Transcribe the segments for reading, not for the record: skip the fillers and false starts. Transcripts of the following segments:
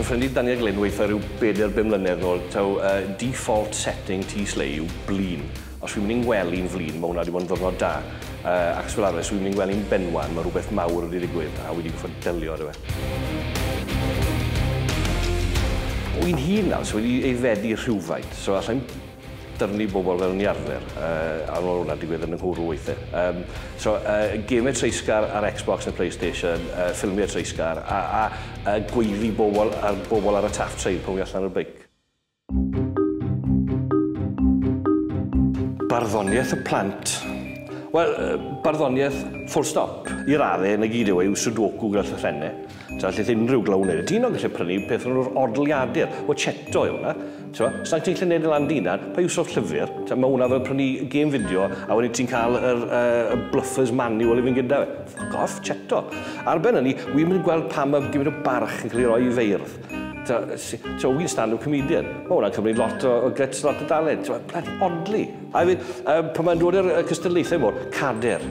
ffrindiau Dilynnwch ar ryw 4-5 mlynedd nôl, default setting T-Slay yw blin. Os dwi'n mynd i'n gwely'n flin, mae hwnna wedi bod yn ddwrnod da. Ac fel arfer, os dwi'n mynd i'n gwely'n benwan, mae rhywbeth mawr wedi digwydd a wedi goffod delio ar y fe. Wy'n hun nawr, so wedi aeddfedu rhywfaint, so allai'n dyrnu bobl fel ni arfer, a nhw'n hwnna digwydd yn ynghwrw weithiau. Gemau treisgar ar Xbox a PlayStation, ffilmiau treisgar, a gweiddi bobl ar y taff treid pan wy allan o'r beic. Barddoniaeth y plant. Wel, barddoniaeth full stop. I raddau, na gyd yw sudoku gyda'r llythrenau. Allith unrhyw glawn neud. Dyn o'n gallu prynu peth nhw'r odliadur. O cheto yw hwnna. Os na ti'n gallu neud y lan dynan, pa iwso'r llyfr. Mae hwnna fel prynu game fideo, a wedyn ti'n cael y bluffers manual i fynd gyda fe. Fuck off, cheto. Arben hynny, wy'n mynd gweld pam mae gymryd o barch yn cael ei roi i feirdd. Wy'n stand-up comedian. Mae hwnna'n cymryd lot o guts, lot o dalent. Bloody odli. A hefyd, pan mae'n dod i'r cystadlaethau mor, cader.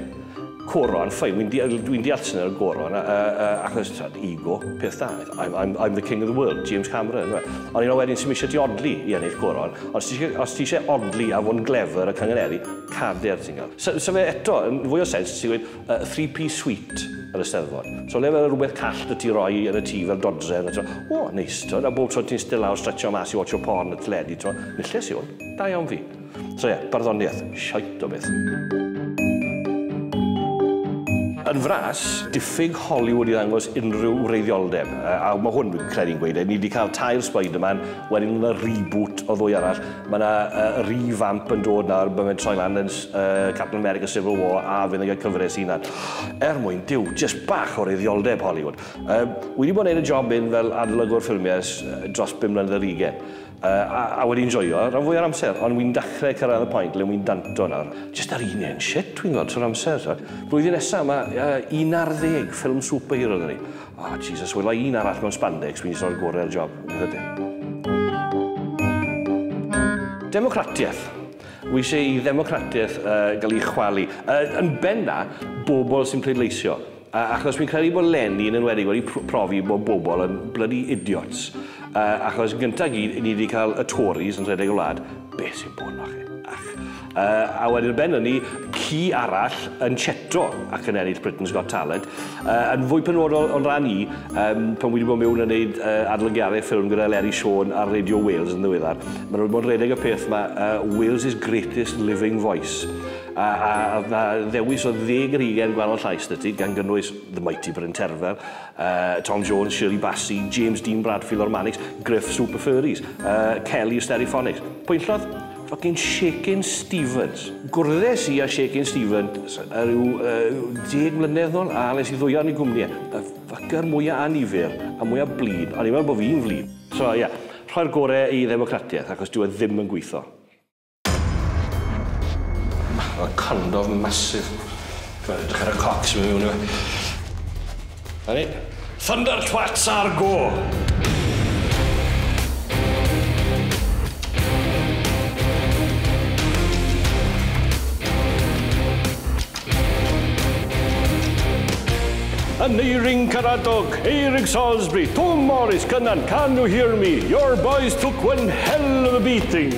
Coron, ffain, dwi'n deall sy'n yr goron, achos ego, peth da. I'm the king of the world, James Cameron. Ond un o wedyn sy'n eisiau ti odli i ennill goron, os ti eisiau odli a fod yn glefer a cangeneri, cader ti'n gael. So fe eto, yn fwy o sens, ti'n gweud 3-piece suite ar y Steddfod. So le fel rhywbeth call da ti roi yn y tŷ fel dodrzen, o, neis, a bob tro ti'n still lawr, stretcho mas i watch o porn y teledu, nilles i hwn, da iawn fi. So ie, barddoniaeth, siait o beth. Yn fras, diffyg Hollywood i ddangos unrhyw wreiddioldeb. A mae hwn, dwi'n credu'n gweud, ni wedi cael tair Spider-Man, wedyn yna reboot o ddwy arall. Mae yna revamp yn dod nawr, bydd troi lan yn Captain America Civil War a fydd yn cael cyfres unan. Mwyn, diw, just bach o wreiddioldeb Hollywood. Wedi bod yn neud y job un fel adlygwr ffilmiau dros 5 mlynedd ar 20. A wedi'n joio, rhan fwy ar amser, ond wy'n dechrau cyrraedd y pwynt le wy'n danto nawr. Just ar un shit, dwi'n gweld, trwy'r amser. Blwyddyn nesaf, mae 11 ffilm superhero dyn ni. Oh, Jesus, wyla un arall mewn spandex, wy'n sôn gorau ar y job. Democratiaeth. Wy eisiau i ddemocratiaeth gael ei chwalu. Yn benna, bobl sy'n pleidleisio. Achos fi'n credu bod Lenny yn enwedig wedi profi bod bobl yn bloody idiots. Achos gyntaf gyd, ni wedi cael y Tories yn rhedeg o wlad. Be sy'n bod na chi? A wedyn ben hynny, ci arall yn cheto ac yn ennill Britain's Got Talent. Yn fwy penodol o'n ran i, pan wedi bod mewn yn gwneud adolygiadau ffilm gyda Larry Shawn ar Radio Wales yn ddiweddar, maen nhw'n bod rhedeg y peth yma, Wales' greatest living voice. A ddewis o 10 gwahanol llais dy gan gynnwys The Mighty Bryn Terfel, Tom Jones, Shirley Bassey, James Dean Bradfield o'r Manics, Griff Super Furries, Kelly Stereophonics. Pwyntlodd? Fucking Shakin' Stevens. Gwrddes i a Shakin' Stevens rhyw 10 mlynedd nôl, a les i ddwyau yn ei gwmni. Y fucker mwyaf anifyr a mwyaf blin, a ni'n meddwl bod fi'n flin. So ie, rhoi'r gorau i ddemocratiaeth, achos dwi ddim yn gweithio. Mae'n condof masif. Dwi'n edrych ar y cocs mewn mewn i fe. A ni, Thunder Twats ar go! Aneiring Caradog, Eirig Salisbury, Tom Morris, Cynnan, can you hear me? Your boys took one hell of a beating.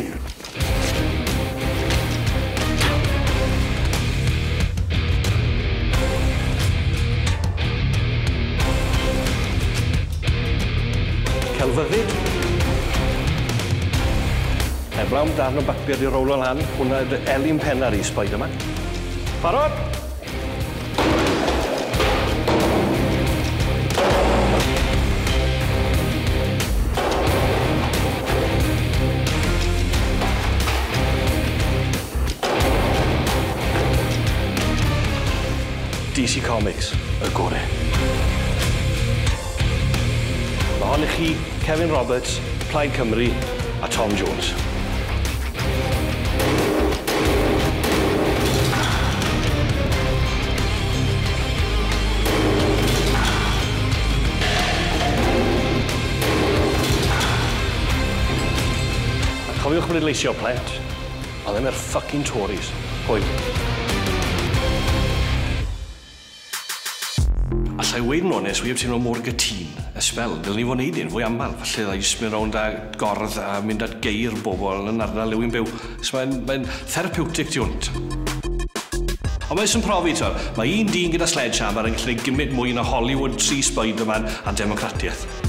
Celfyddyd. Heblaw am darn o bapur i rowlo lan, hwnna ydy elin pennar i Spider-Man. Parod? DC Comics, y gore. Mae hon i chi Kevin Roberts, Plaid Cymru a Tom Jones. Cofiwch bod leisio plant, a ddim yr fucking Tories. Hwyl. Allai weid yn onest, wi heb teimlo mor gytun Ysbel, dylwn ni fod wneud un fwy aml. Falle dda i smyn rownd â gordd a mynd at geir bobl yn ardal Lywyn byw. Mae'n therapeutic ti hwnt. Ond mae'n sy'n profi, mae un dyn gyda sledgehammer yn gallu gymryd mwy na Hollywood 3 Spider-Man a democratiaeth.